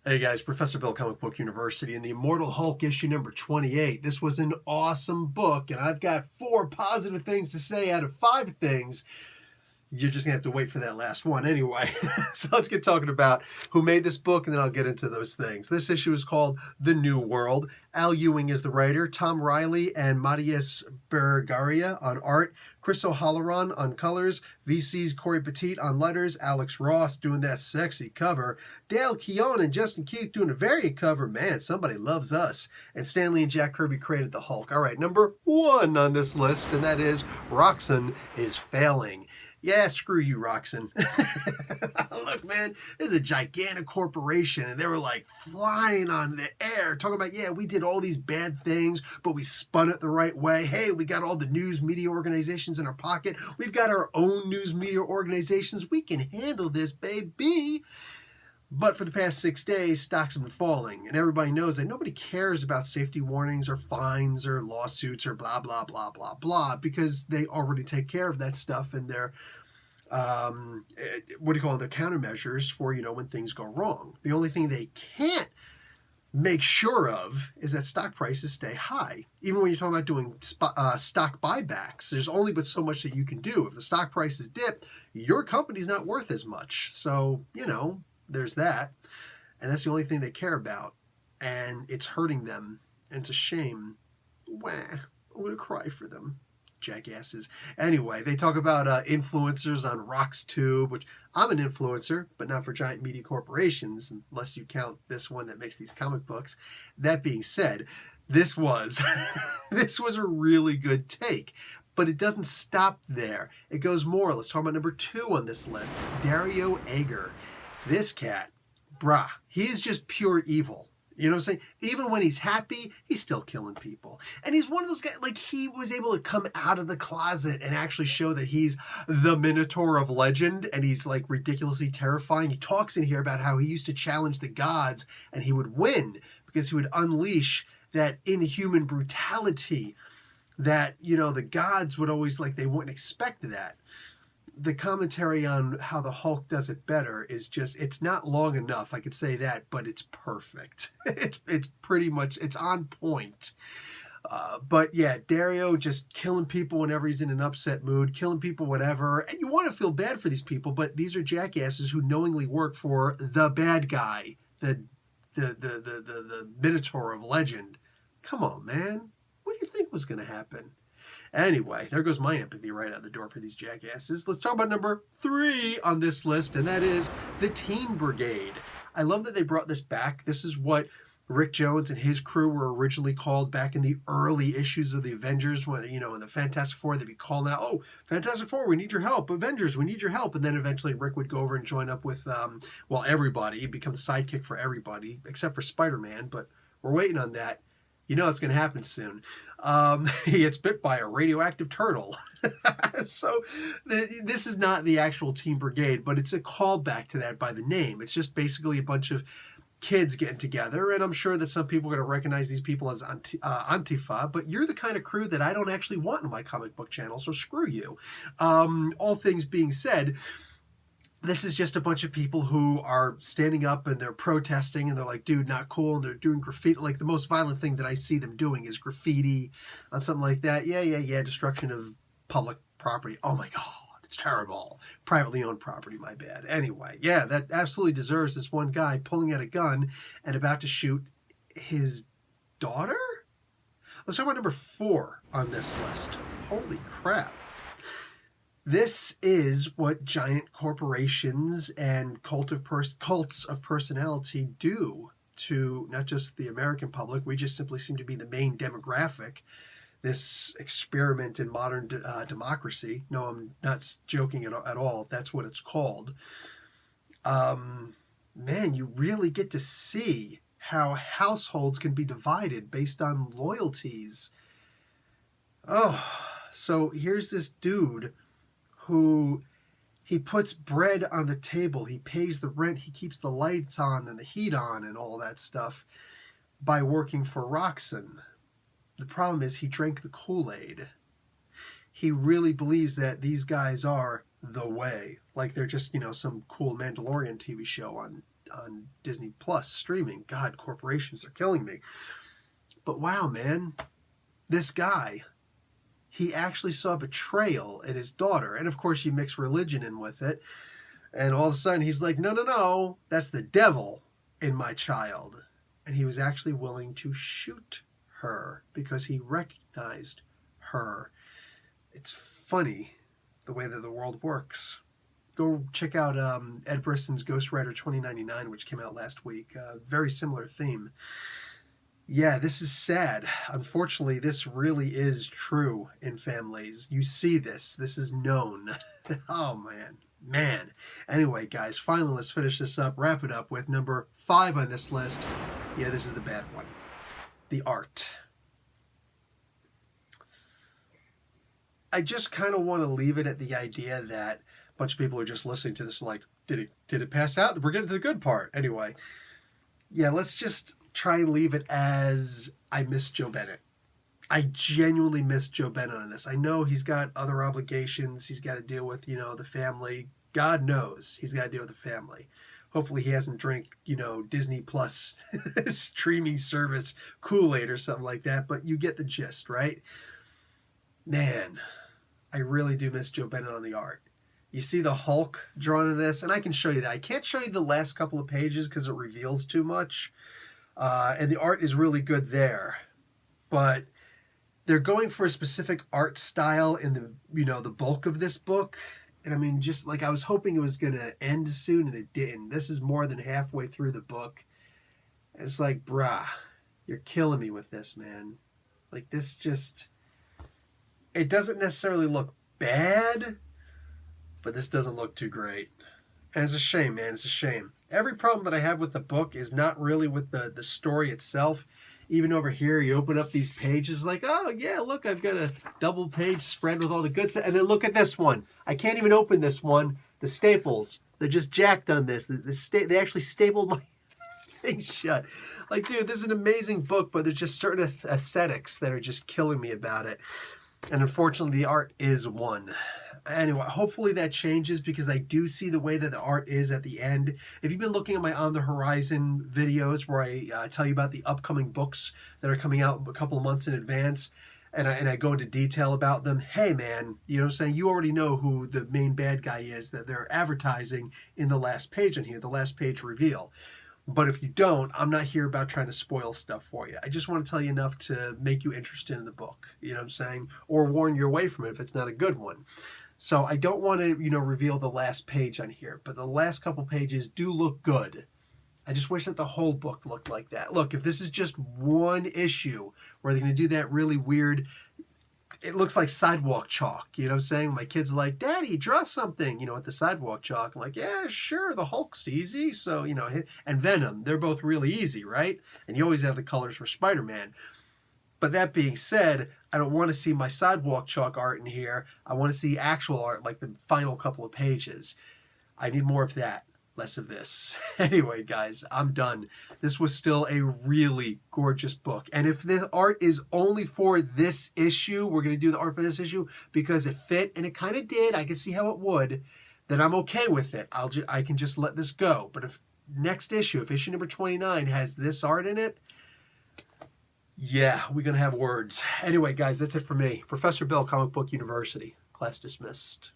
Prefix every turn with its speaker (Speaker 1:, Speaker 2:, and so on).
Speaker 1: Hey guys, Professor Bill, Comic Book University, and the Immortal Hulk issue number 28. This was an awesome book, and I've got 4 positive things to say out of 5 things. You're just going to have to wait for that last one anyway. So let's get talking about who made this book, and then I'll get into those things. This issue is called The New World. Al Ewing is the writer, Tom Riley and Matthias Bergaria on art, Chris O'Halloran on colors, VC's Corey Petit on letters, Alex Ross doing that sexy cover, Dale Keown and Justin Keith doing a variant cover. Man, somebody loves us. And Stanley and Jack Kirby created the Hulk. All right, number 1 on this list, and that is Roxxon is failing. Yeah, screw you, Roxxon. Look, man, this is a gigantic corporation, and they were like flying on the air, talking about, yeah, we did all these bad things, but we spun it the right way. Hey, we got all the news media organizations in our pocket. We've got our own news media organizations. We can handle this, baby. But for the past 6 days, stocks have been falling, and everybody knows that nobody cares about safety warnings or fines or lawsuits or blah, blah, blah, blah, blah, because they already take care of that stuff in their, their countermeasures for, when things go wrong. The only thing they can't make sure of is that stock prices stay high. Even when you're talking about doing stock buybacks, there's only but so much that you can do. If the stock prices dip, your company's not worth as much. So, there's that, and that's the only thing they care about, and it's hurting them, and it's a shame. Wah, I'm gonna cry for them, jackasses. Anyway, they talk about influencers on Roxxon, which I'm an influencer, but not for giant media corporations, unless you count this one that makes these comic books. That being said, this was this was a really good take. But it doesn't stop there. It goes more. Let's talk about number 2 on this list, Dario Agger. This cat, brah, he is just pure evil. You know what I'm saying? Even when he's happy, he's still killing people. And he's one of those guys, like, he was able to come out of the closet and actually show that he's the Minotaur of legend, and he's, like, ridiculously terrifying. He talks in here about how he used to challenge the gods, and he would win because he would unleash that inhuman brutality that, the gods would always, they wouldn't expect that. The commentary on how the Hulk does it better is just, it's not long enough, I could say that, but it's perfect. It's pretty much, it's on point. But yeah, Dario just killing people whenever he's in an upset mood, killing people, whatever. And you want to feel bad for these people, but these are jackasses who knowingly work for the bad guy, the Minotaur of legend. Come on, man. What do you think was going to happen? Anyway, there goes my empathy right out the door for these jackasses. Let's talk about number 3 on this list, and that is the Teen Brigade. I love that they brought this back. This is what Rick Jones and his crew were originally called back in the early issues of the Avengers, when, in the Fantastic Four, they'd be calling out, oh, Fantastic Four, we need your help. Avengers, we need your help. And then eventually Rick would go over and join up with, everybody. He'd become the sidekick for everybody, except for Spider-Man, but we're waiting on that. It's going to happen soon. He gets bit by a radioactive turtle. So this is not the actual Teen Brigade, but it's a callback to that by the name. It's just basically a bunch of kids getting together, and I'm sure that some people are going to recognize these people as Antifa, but you're the kind of crew that I don't actually want in my comic book channel, so screw you. All things being said, this is just a bunch of people who are standing up and they're protesting, and they're like, dude, not cool. And they're doing graffiti. Like, the most violent thing that I see them doing is graffiti on something like that. Yeah. Destruction of public property. Oh my God, it's terrible. Privately owned property, my bad. Anyway, yeah, that absolutely deserves this one guy pulling out a gun and about to shoot his daughter? Let's talk about number 4 on this list. Holy crap. This is what giant corporations and cults of personality do to not just the American public. We just simply seem to be the main demographic. This experiment in modern democracy. No, I'm not joking at all. That's what it's called. Man, you really get to see how households can be divided based on loyalties. Oh, so here's this dude who, he puts bread on the table, he pays the rent, he keeps the lights on and the heat on and all that stuff by working for Roxxon. The problem is he drank the Kool-Aid. He really believes that these guys are the way. Like they're just, some cool Mandalorian TV show on on Disney Plus streaming. God, corporations are killing me. But wow, man, this guy, he actually saw betrayal in his daughter. And of course, you mix religion in with it. And all of a sudden, he's like, no, no, no, that's the devil in my child. And he was actually willing to shoot her because he recognized her. It's funny the way that the world works. Go check out Ed Brisson's Ghost Rider 2099, which came out last week. Very similar theme. Yeah, this is sad. Unfortunately, this really is true in families. You see this. This is known. Oh, man. Man. Anyway, guys, finally, let's finish this up. Wrap it up with number 5 on this list. Yeah, this is the bad one. The art. I just kind of want to leave it at the idea that a bunch of people are just listening to this like, did it pass out? We're getting to the good part. Anyway, yeah, let's just try and leave it as I miss Joe Bennett. I genuinely miss Joe Bennett on this. I know he's got other obligations. He's got to deal with, the family. God knows he's got to deal with the family. Hopefully he hasn't drank, Disney Plus streaming service Kool-Aid or something like that. But you get the gist, right? Man, I really do miss Joe Bennett on the art. You see the Hulk drawn in this, and I can show you that. I can't show you the last couple of pages because it reveals too much. And the art is really good there. But they're going for a specific art style in the bulk of this book. And I mean, just like I was hoping it was going to end soon, and it didn't. This is more than halfway through the book. And it's like, brah, you're killing me with this, man. Like, this just... It doesn't necessarily look bad, but this doesn't look too great. And it's a shame, man. It's a shame. Every problem that I have with the book is not really with the story itself. Even over here, you open up these pages like, oh, yeah, look, I've got a double page spread with all the good stuff. And then look at this one. I can't even open this one. The staples, they're just jacked on this. They actually stapled my thing shut. Like, dude, this is an amazing book, but there's just certain aesthetics that are just killing me about it. And unfortunately, the art is one. Anyway, hopefully that changes because I do see the way that the art is at the end. If you've been looking at my On the Horizon videos where I tell you about the upcoming books that are coming out a couple of months in advance, and I go into detail about them, hey man, you know what I'm saying? You already know who the main bad guy is that they're advertising in the last page in here, the last page reveal. But if you don't, I'm not here about trying to spoil stuff for you. I just want to tell you enough to make you interested in the book, you know what I'm saying? Or warn you away from it if it's not a good one. So I don't want to, reveal the last page on here, but the last couple pages do look good. I just wish that the whole book looked like that. Look, if this is just one issue where they're going to do that really weird, it looks like sidewalk chalk, you know what I'm saying? My kids are like, Daddy, draw something, with the sidewalk chalk. I'm like, yeah, sure, the Hulk's easy. So, and Venom, they're both really easy, right? And you always have the colors for Spider-Man. But that being said, I don't want to see my sidewalk chalk art in here. I want to see actual art, like the final couple of pages. I need more of that, less of this. Anyway, guys, I'm done. This was still a really gorgeous book. And if the art is only for this issue, we're going to do the art for this issue because it fit, and it kind of did. I can see how it would. Then I'm okay with it. I can just let this go. But if next issue, if issue number 29 has this art in it, yeah, we're going to have words. Anyway, guys, that's it for me. Professor Bill, Comic Book University. Class dismissed.